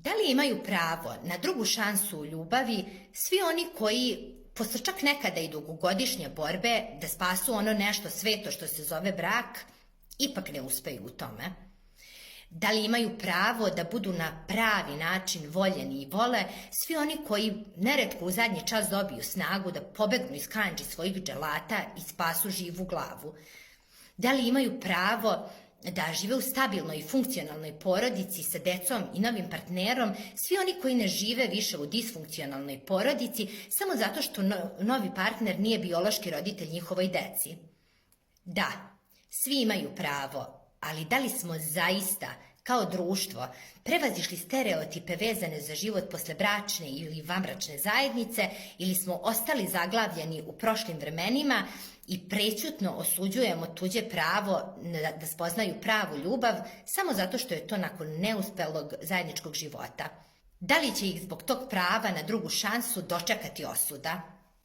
Da li imaju pravo na drugu šansu u ljubavi svi oni koji, posle čak nekada i dugogodišnje borbe, da spasu ono nešto sveto što se zove brak, ipak ne uspeju u tome? Da li imaju pravo da budu na pravi način voljeni i vole svi oni koji neretko u zadnji čas dobiju snagu da pobegnu iz kandži svojih dželata i spasu živu glavu? Da li imaju pravo da žive u stabilnoj i funkcionalnoj porodici sa decom i novim partnerom svi oni koji ne žive više u disfunkcionalnoj porodici samo zato što novi partner nije biološki roditelj njihovoj deci? Da, svi imaju pravo, ali da li smo zaista, kao društvo, prevazišli stereotipe vezane za život posle bračne ili vanbračne zajednice ili smo ostali zaglavljeni u prošlim vremenima i prećutno osuđujemo tuđe pravo da spoznaju pravu ljubav samo zato što je to nakon neuspelog zajedničkog života? Da li će ih zbog tog prava na drugu šansu dočekati osuda?